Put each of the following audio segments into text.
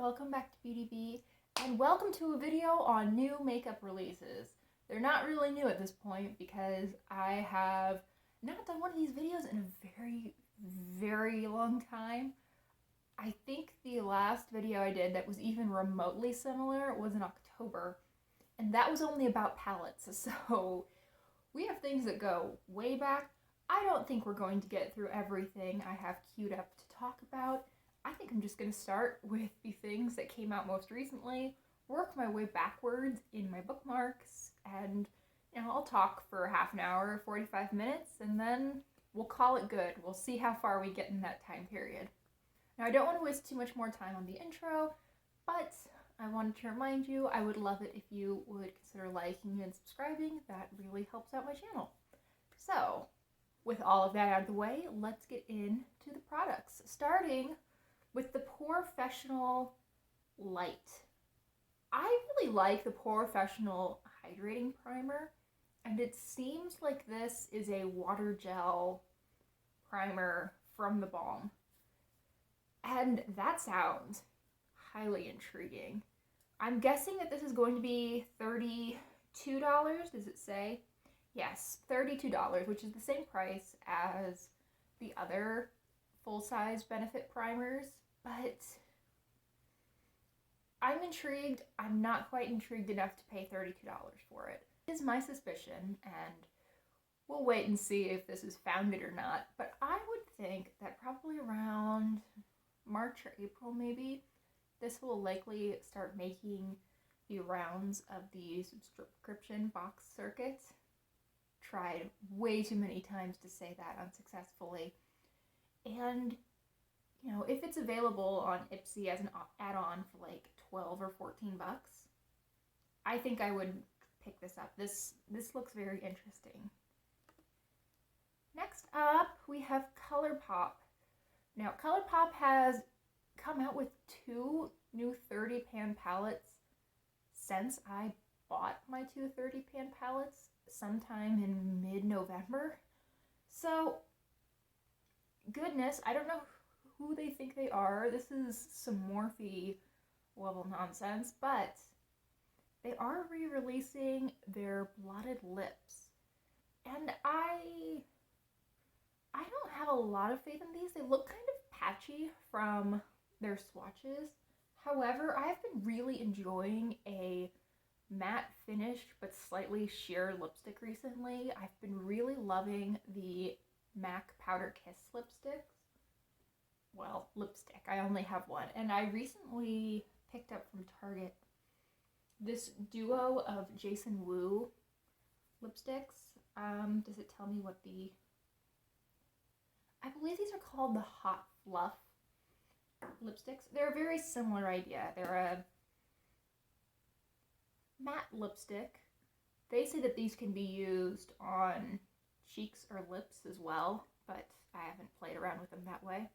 welcome back to Beauty Bee, and welcome to a video on new makeup releases. They're not really new at this point because I have not done one of these videos in a very long time. I think the last video I did that was even remotely similar was in October, and that was only about palettes, so we have things that go way back. I don't think we're going to get through everything I have queued up to talk about. I think I'm just going to start with the things that came out most recently, work my way backwards in my bookmarks, and I'll talk for half an hour, 45 minutes, and then we'll call it good. We'll see how far we get in that time period. Now, I don't want to waste too much more time on the intro, but I wanted to remind you I would love it if you would consider liking and subscribing. That really helps out my channel. So, with all of that out of the way, let's get into the products, starting with the Porefessional Light. I really like the Porefessional Hydrating Primer, and it seems like this is a water gel primer from the balm. And that sounds highly intriguing. I'm guessing that this is going to be $32, does it say? Yes, $32, which is the same price as the other full-size Benefit primers, but I'm intrigued. I'm not quite intrigued enough to pay $32 for it. It is my suspicion, and we'll wait and see if this is founded or not, but I would think that probably around March or April maybe, this will likely start making the rounds of the subscription box circuit. Tried way too many times to say that unsuccessfully. And, if it's available on Ipsy as an add-on for like 12 or 14 bucks, I think I would pick this up. This looks very interesting. Next up, we have Colourpop. Now, Colourpop has come out with 2 new 30-pan palettes since I bought my 2 30-pan palettes sometime in mid-November. So, goodness, I don't know who they think they are. This is some Morphe level nonsense, but they are re-releasing their blotted lips. And I don't have a lot of faith in these. They look kind of patchy from their swatches. However, I've been really enjoying a matte finish but slightly sheer lipstick recently. I've been really loving the MAC Powder Kiss lipsticks. Well, lipstick. I only have one. And I recently picked up from Target this duo of Jason Wu lipsticks. Does it tell me what I believe these are called the Hot Fluff lipsticks. They're a very similar idea. They're a matte lipstick. They say that these can be used on cheeks or lips as well, but I haven't played around with them that way.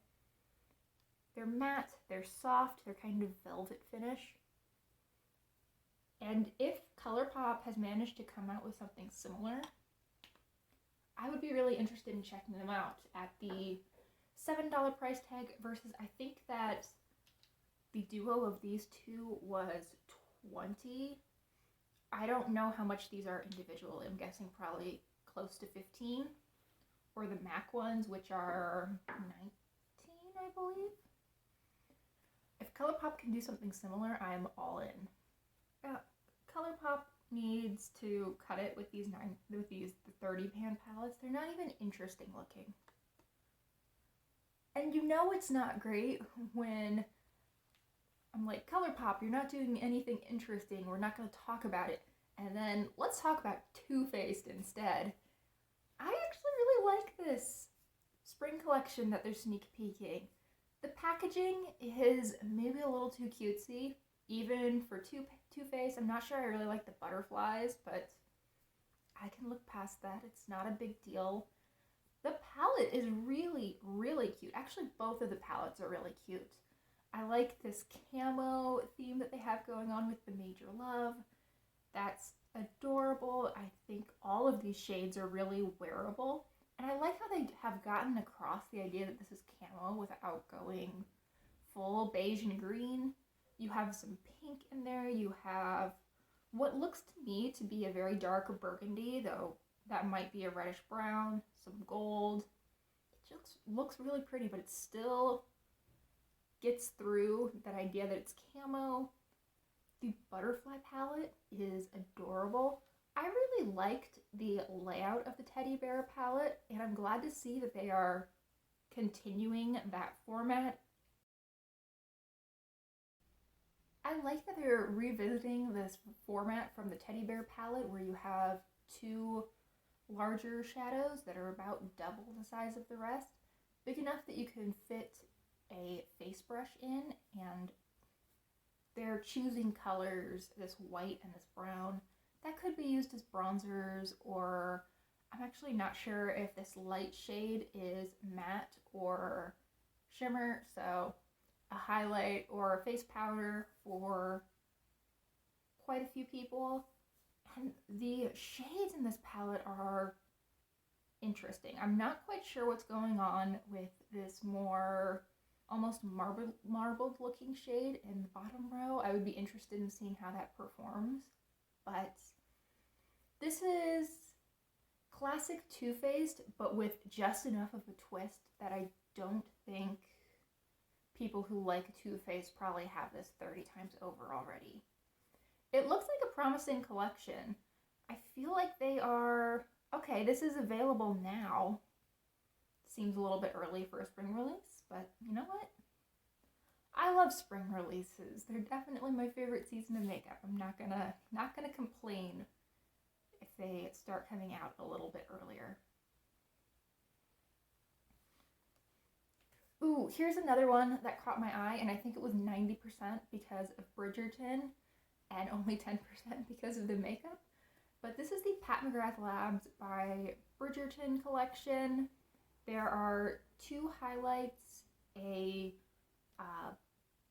They're matte, they're soft, they're kind of velvet finish. And if Colourpop has managed to come out with something similar, I would be really interested in checking them out at the $7 price tag versus I think that the duo of these two was $20. I don't know how much these are individually. I'm guessing probably close to $15. Or the MAC ones, which are $19, I believe. If Colourpop can do something similar, I'm all in. Colourpop needs to cut it with these 30-pan palettes. They're not even interesting looking. And it's not great when I'm like, Colourpop, you're not doing anything interesting. We're not going to talk about it. And then let's talk about Too Faced instead. I actually really like this spring collection that they're sneak peeking. The packaging is maybe a little too cutesy, even for Too Faced. I'm not sure I really like the butterflies, but I can look past that. It's not a big deal. The palette is really, really cute. Actually, both of the palettes are really cute. I like this camo theme that they have going on with the Major Love. That's adorable. I think all of these shades are really wearable. And I like how they have gotten across the idea that this is camo without going full beige and green. You have some pink in there. You have what looks to me to be a very dark burgundy, though that might be a reddish brown, some gold. It just looks really pretty, but it still gets through that idea that it's camo. The butterfly palette is adorable. I really liked the layout of the teddy bear palette, and I'm glad to see that they are continuing that format. I like that they're revisiting this format from the teddy bear palette where you have two larger shadows that are about double the size of the rest, big enough that you can fit a face brush in, and they're choosing colors, this white and this brown, that could be used as bronzers, or I'm actually not sure if this light shade is matte or shimmer, so a highlight or a face powder for quite a few people. And the shades in this palette are interesting. I'm not quite sure what's going on with this more almost marbled looking shade in the bottom row. I would be interested in seeing how that performs. But this is classic Too Faced, but with just enough of a twist that I don't think people who like Too Faced probably have this 30 times over already. It looks like a promising collection. I feel like they are... Okay, this is available now. Seems a little bit early for a spring release, but you know what? I love spring releases. They're definitely my favorite season of makeup. I'm not gonna complain if they start coming out a little bit earlier. Ooh, here's another one that caught my eye, and I think it was 90% because of Bridgerton and only 10% because of the makeup. But this is the Pat McGrath Labs by Bridgerton collection. There are two highlights, a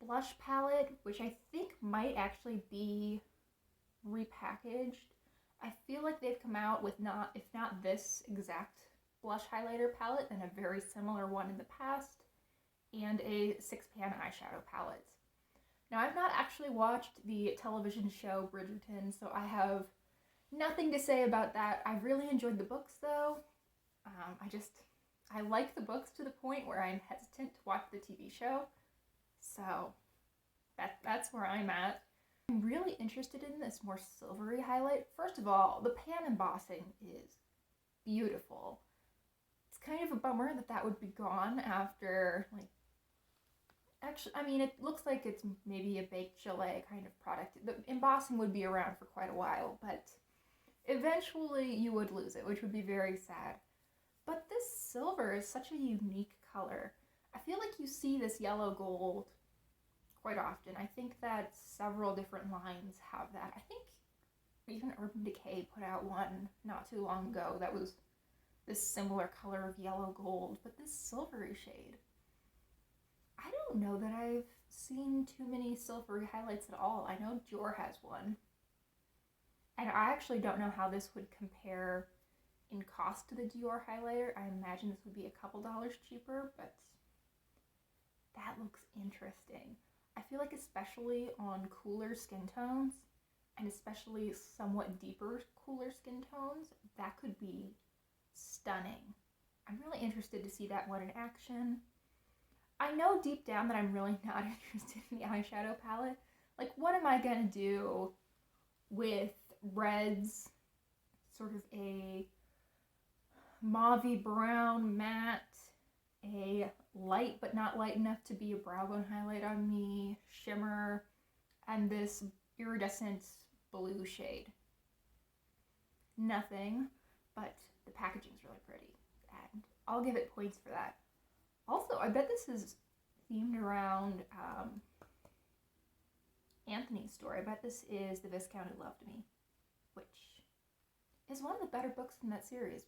blush palette, which I think might actually be repackaged. I feel like they've come out with if not this exact blush highlighter palette, then a very similar one in the past, and a 6-pan eyeshadow palette. Now, I've not actually watched the television show Bridgerton, so I have nothing to say about that. I really enjoyed the books, though. I like the books to the point where I'm hesitant to watch the TV show. So that's where I'm at. I'm really interested in this more silvery highlight. First of all, the pan embossing is beautiful. It's kind of a bummer that that would be gone after, like, actually, I mean, it looks like it's maybe a baked gelée kind of product. The embossing would be around for quite a while, but eventually you would lose it, which would be very sad. But this silver is such a unique color. I feel like you see this yellow gold quite often. I think that several different lines have that. I think even Urban Decay put out one not too long ago that was this similar color of yellow gold, but this silvery shade. I don't know that I've seen too many silvery highlights at all. I know Dior has one. And I actually don't know how this would compare in cost to the Dior highlighter. I imagine this would be a couple dollars cheaper, but that looks interesting. I feel like especially on cooler skin tones, and especially somewhat deeper cooler skin tones, that could be stunning. I'm really interested to see that one in action. I know deep down that I'm really not interested in the eyeshadow palette. Like, what am I gonna do with reds, sort of a mauvey brown matte, a light but not light enough to be a brow bone highlight on me, shimmer, and this iridescent blue shade? Nothing, but the packaging's really pretty, and I'll give it points for that. Also, I bet this is themed around Anthony's story. I bet this is The Viscount Who Loved Me, which is one of the better books in that series,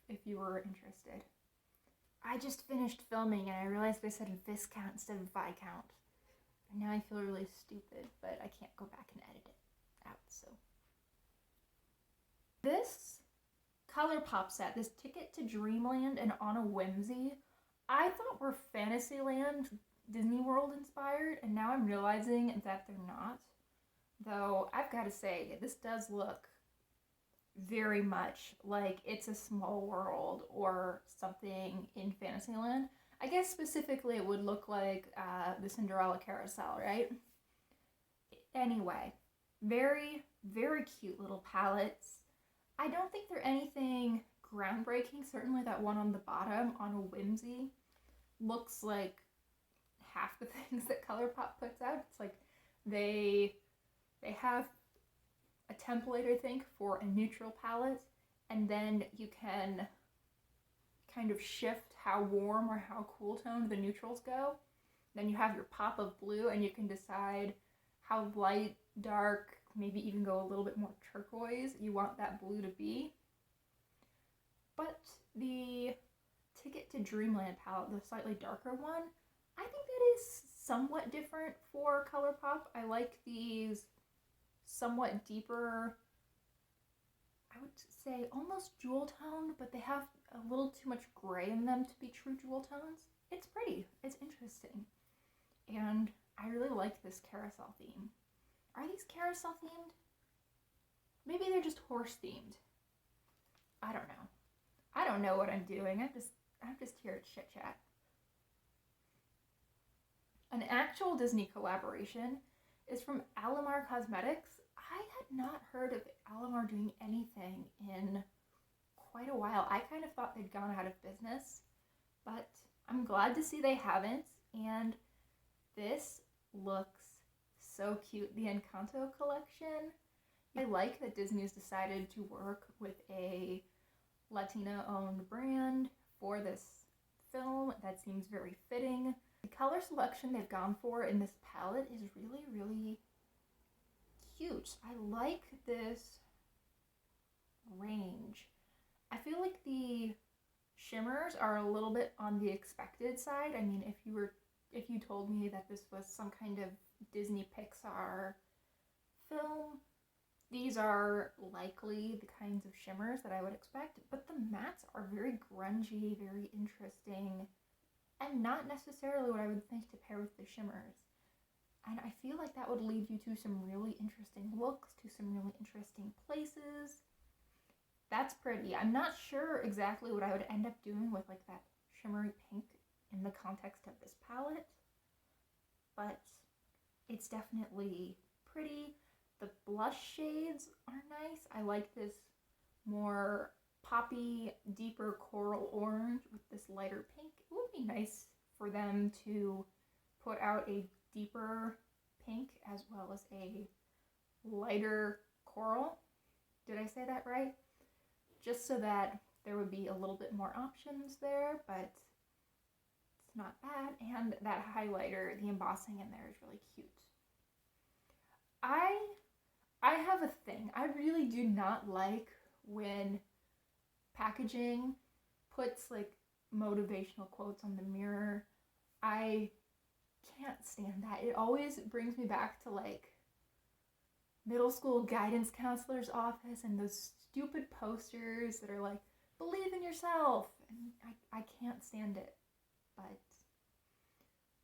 if you were interested. I just finished filming and I realized they said Viscount instead of Viscount. And now I feel really stupid, but I can't go back and edit it out, so. This Colourpop set, this Ticket to Dreamland and On a Whimsy, I thought were Fantasyland Disney World inspired, and now I'm realizing that they're not. Though, I've got to say, this does look very much like It's a Small World or something in Fantasyland. I guess specifically it would look like the Cinderella Carousel, right? Anyway, very, very cute little palettes. I don't think they're anything groundbreaking. Certainly that one on the bottom, on a whimsy, looks like half the things that Colourpop puts out. It's like they have a template, I think, for a neutral palette, and then you can kind of shift how warm or how cool toned the neutrals go. Then you have your pop of blue, and you can decide how light, dark, maybe even go a little bit more turquoise you want that blue to be. But the Ticket to Dreamland palette, the slightly darker one, I think that is somewhat different for Colourpop. I like these somewhat deeper, I would say almost jewel toned, but they have a little too much gray in them to be true jewel tones. It's pretty, it's interesting, and I really like this carousel theme. Are these carousel themed? Maybe they're just horse themed. I don't know. I don't know what I'm doing. I'm just here to chit chat. An actual Disney collaboration is from Alamar Cosmetics. I had not heard of Alamar doing anything in quite a while. I kind of thought they'd gone out of business, but I'm glad to see they haven't, and this looks so cute. The Encanto Collection. I like that Disney's decided to work with a Latina-owned brand for this film. That seems very fitting. The color selection they've gone for in this palette is really, really cute. I like this range. I feel like the shimmers are a little bit on the expected side. I mean, if you told me that this was some kind of Disney Pixar film, these are likely the kinds of shimmers that I would expect, but the mattes are very grungy, very interesting, and not necessarily what I would think to pair with the shimmers. And I feel like that would lead you to some really interesting looks, to some really interesting places. That's pretty. I'm not sure exactly what I would end up doing with like that shimmery pink in the context of this palette, but it's definitely pretty. The blush shades are nice. I like this more poppy, deeper coral orange with this lighter pink. It would be nice for them to put out a deeper pink as well as a lighter coral. Did I say that right? Just so that there would be a little bit more options there, but it's not bad. And that highlighter, the embossing in there is really cute. I have a thing. I really do not like when packaging puts like motivational quotes on the mirror. I can't stand that. It always brings me back to like middle school guidance counselor's office and those stupid posters that are like, believe in yourself. And I can't stand it. But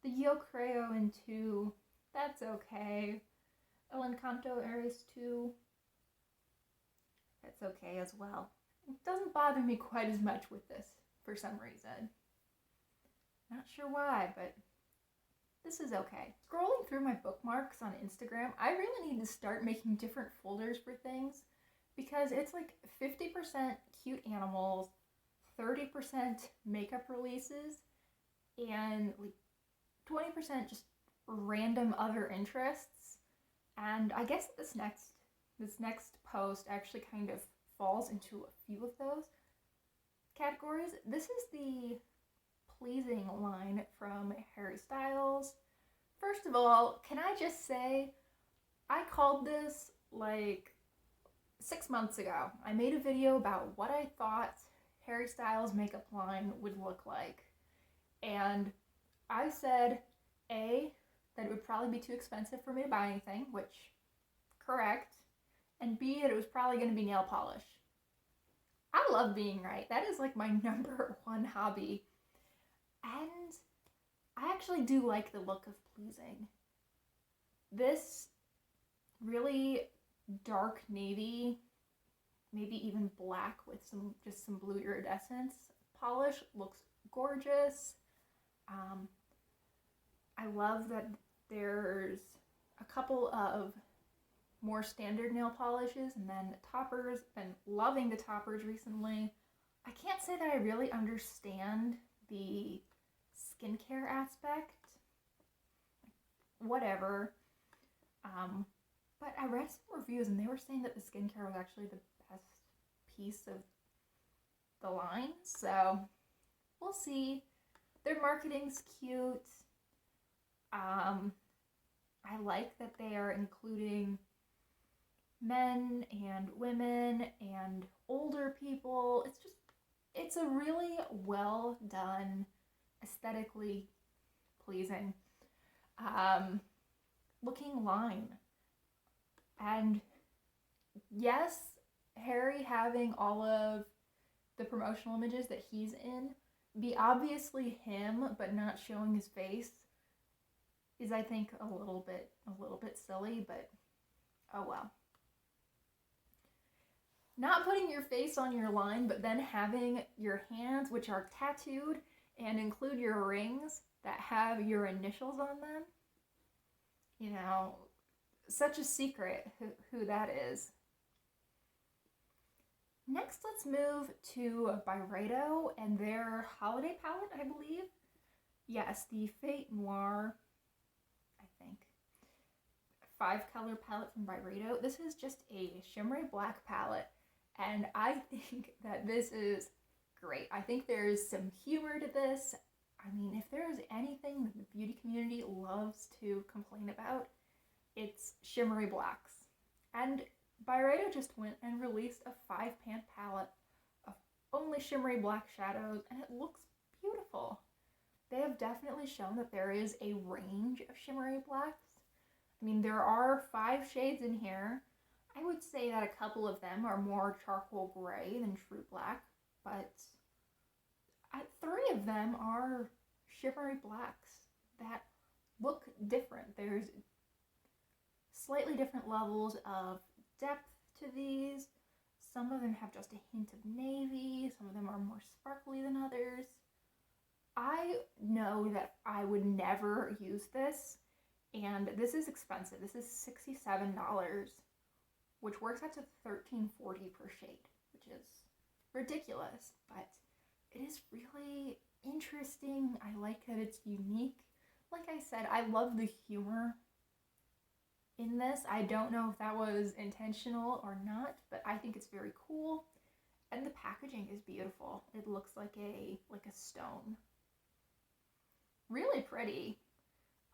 the Yo Creo in 2, that's okay. El Encanto Aries 2, that's okay as well. It doesn't bother me quite as much with this for some reason. Not sure why, but this is okay. Scrolling through my bookmarks on Instagram, I really need to start making different folders for things because it's like 50% cute animals, 30% makeup releases, and like 20% just random other interests. And I guess this next post actually kind of falls into a few of those categories. This is the pleasing line from Harry Styles. First of all, can I just say, I called this like 6 months ago. I made a video about what I thought Harry Styles' makeup line would look like. And I said, A, that it would probably be too expensive for me to buy anything, which, correct, and B, that it was probably going to be nail polish. I love being right. That is like my #1 hobby. And I actually do like the look of Pleasing. This really dark navy, maybe even black with just some blue iridescence polish looks gorgeous. I love that there's a couple of more standard nail polishes and then toppers. Been loving the toppers recently. I can't say that I really understand the skincare aspect. Whatever. But I read some reviews and they were saying that the skincare was actually the best piece of the line. So we'll see. Their marketing's cute. I like that they are including men and women and older people. It's a really well done, aesthetically pleasing looking line. And yes, Harry having all of the promotional images that he's in be obviously him but not showing his face is, I think, a little bit silly, but oh well. Not putting your face on your line, but then having your hands, which are tattooed and include your rings that have your initials on them. You know, such a secret who that is. Next, let's move to Byredo and their holiday palette, I believe. Yes, the Fate Noir, I think, 5-color palette from Byredo. This is just a shimmery black palette, and I think that this is great. I think there's some humor to this. I mean, if there's anything that the beauty community loves to complain about, it's shimmery blacks. And Byredo just went and released a 5-pan palette of only shimmery black shadows, and it looks beautiful. They have definitely shown that there is a range of shimmery blacks. I mean, there are 5 shades in here. I would say that a couple of them are more charcoal gray than true black, but 3 of them are shimmery blacks that look different. There's slightly different levels of depth to these. Some of them have just a hint of navy. Some of them are more sparkly than others. I know that I would never use this, and this is expensive. This is $67, which works out to $13.40 per shade, which is ridiculous, but it is really interesting. I like that it's unique. Like I said, I love the humor in this. I don't know if that was intentional or not, but I think it's very cool. And the packaging is beautiful. It looks like a stone. Really pretty.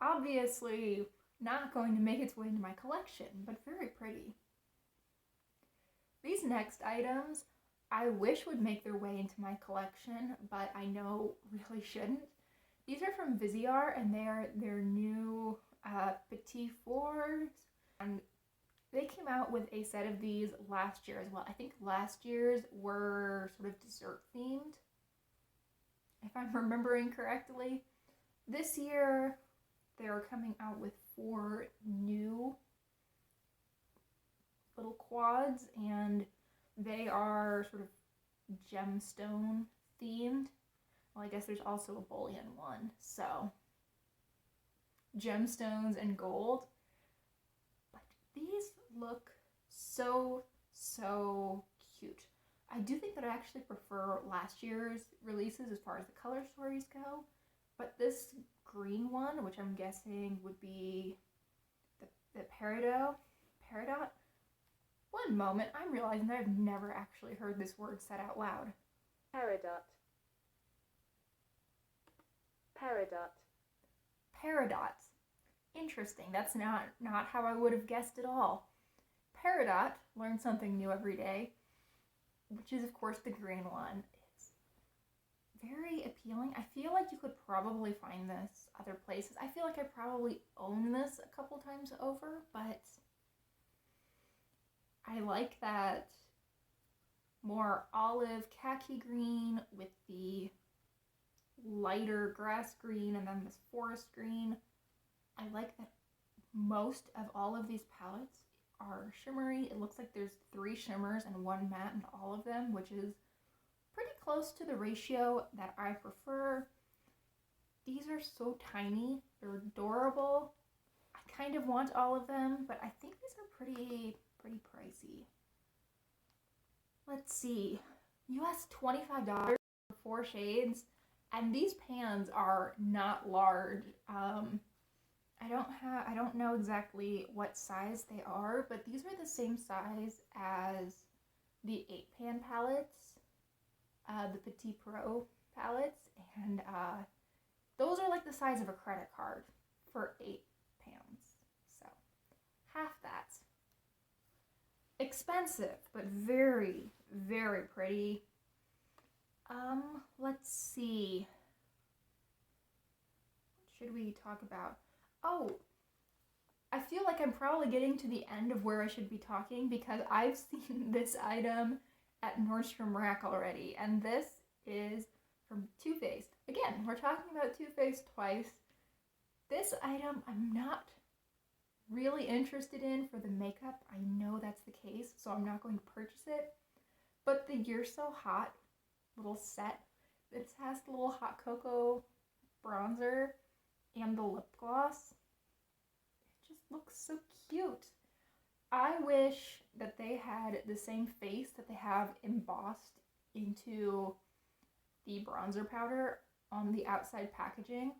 Obviously not going to make its way into my collection, but very pretty. These next items I wish would make their way into my collection, but I know really shouldn't. These are from Viseart, and they're their new Petit Fours, and they came out with a set of these last year as well. I think last year's were sort of dessert themed, if I'm remembering correctly. This year they are coming out with 4 new little quads, and they are sort of gemstone themed. Well, I guess there's also a bullion one, so gemstones and gold. But these look so cute. I do think that I actually prefer last year's releases as far as the color stories go, but this green one, which I'm guessing would be the Peridot. One moment, I'm realizing that I've never actually heard this word said out loud. Peridot. Interesting. That's not how I would have guessed at all. Peridot, learn something new every day, which is of course the green one. It's very appealing. I feel like you could probably find this other places. I feel like I probably own this a couple times over, but I like that more olive khaki green with the lighter grass green and then this forest green. I like that most of all of these palettes are shimmery. It looks like there's 3 shimmers and 1 matte in all of them, which is pretty close to the ratio that I prefer. These are so tiny. They're adorable. I kind of want all of them, but I think these are pretty pricey. Let's see. US $25 for 4 shades, and these pans are not large. I don't know exactly what size they are, but these are the same size as the 8-pan palettes, the Petit Pro palettes, and those are like the size of a credit card for 8 pans. So, half that. Expensive, but very, very pretty. Let's see. What should we talk about? Oh, I feel like I'm probably getting to the end of where I should be talking because I've seen this item at Nordstrom Rack already, and this is from Too Faced. Again, we're talking about Too Faced twice. This item I'm not really interested in for the makeup. I know that's the case, so I'm not going to purchase it. But the You're So Hot little set, this has the little hot cocoa bronzer and the lip gloss. It just looks so cute. I wish that they had the same face that they have embossed into the bronzer powder on the outside packaging.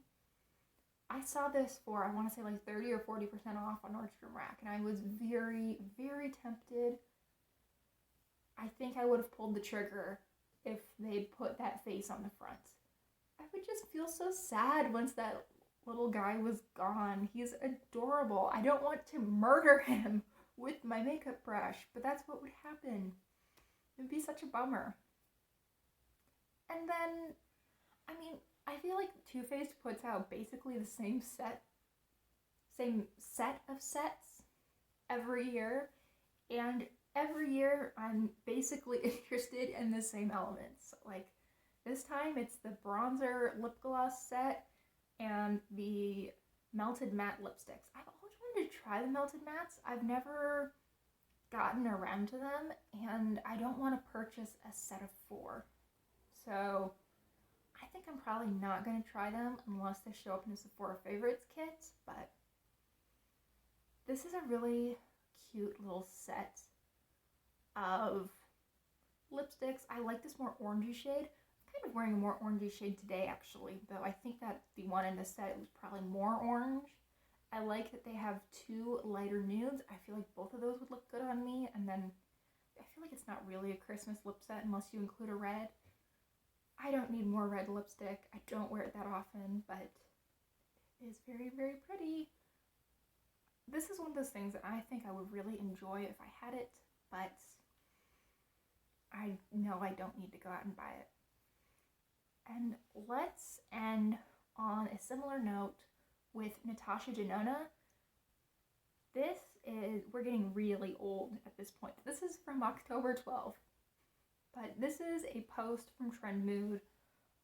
I saw this for, I want to say like 30 or 40% off on Nordstrom Rack, and I was very, very tempted. I think I would have pulled the trigger if they'd put that face on the front. I would just feel so sad once that little guy was gone. He's adorable. I don't want to murder him with my makeup brush, but that's what would happen. It would be such a bummer. And then, I mean, I feel like Too Faced puts out basically the same set of sets every year, and every year I'm basically interested in the same elements. Like this time it's the bronzer lip gloss set and the melted matte lipsticks. I've always wanted to try the melted mattes. I've never gotten around to them, and I don't want to purchase a set of 4. So I think I'm probably not going to try them unless they show up in the Sephora Favorites kit, but this is a really cute little set of lipsticks. I like this more orangey shade. I'm kind of wearing a more orangey shade today, actually, though I think that the one in the set was probably more orange. I like that they have 2 lighter nudes. I feel like both of those would look good on me, and then I feel like it's not really a Christmas lip set unless you include a red. I don't need more red lipstick. I don't wear it that often, but it is very, very pretty. This is one of those things that I think I would really enjoy if I had it, but I know I don't need to go out and buy it. And let's end on a similar note with Natasha Denona. We're getting really old at this point. This is from October 12th. But this is a post from Trend Mood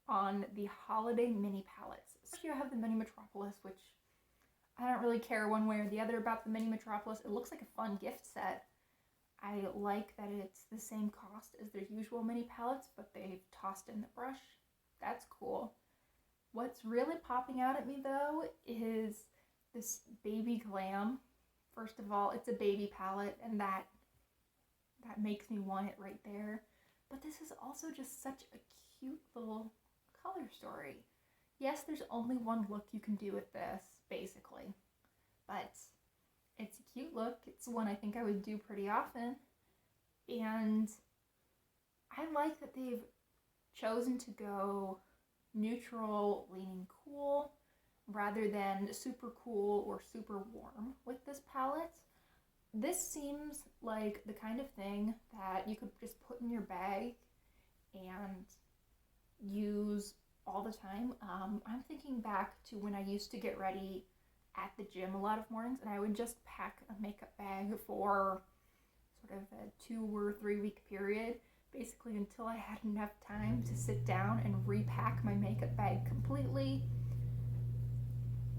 on the holiday mini palettes. So you have the Mini Metropolis, which I don't really care one way or the other about the Mini Metropolis. It looks like a fun gift set. I like that it's the same cost as their usual mini palettes, but they've tossed in the brush. That's cool. What's really popping out at me though is this Baby Glam. First of all, it's a baby palette, and that makes me want it right there. But this is also just such a cute little color story. Yes, there's only one look you can do with this, basically. But it's a cute look. It's one I think I would do pretty often. And I like that they've chosen to go neutral, leaning cool, rather than super cool or super warm with this palette. This seems like the kind of thing that you could just put in your bag and use all the time. I'm thinking back to when I used to get ready at the gym a lot of mornings, and I would just pack a makeup bag for sort of a 2 or 3 week period basically until I had enough time to sit down and repack my makeup bag completely.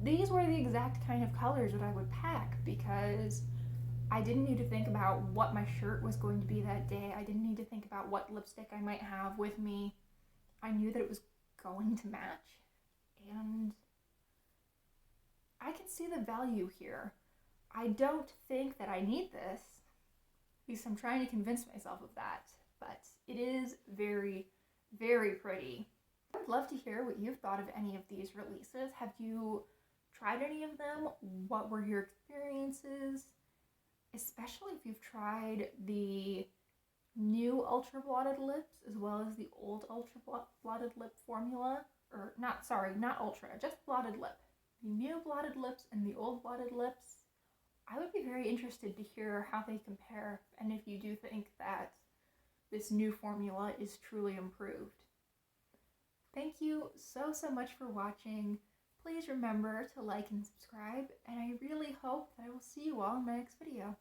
These were the exact kind of colors that I would pack because I didn't need to think about what my shirt was going to be that day. I didn't need to think about what lipstick I might have with me. I knew that it was going to match, and I can see the value here. I don't think that I need this, at least I'm trying to convince myself of that, but it is very, very pretty. I'd love to hear what you've thought of any of these releases. Have you tried any of them? What were your experiences? Especially if you've tried the new ultra blotted lips as well as the old ultra blotted lip formula, or not, sorry, not ultra, just blotted lip. The new blotted lips and the old blotted lips. I would be very interested to hear how they compare and if you do think that this new formula is truly improved. Thank you so much for watching. Please remember to like and subscribe, and I really hope that I will see you all in my next video.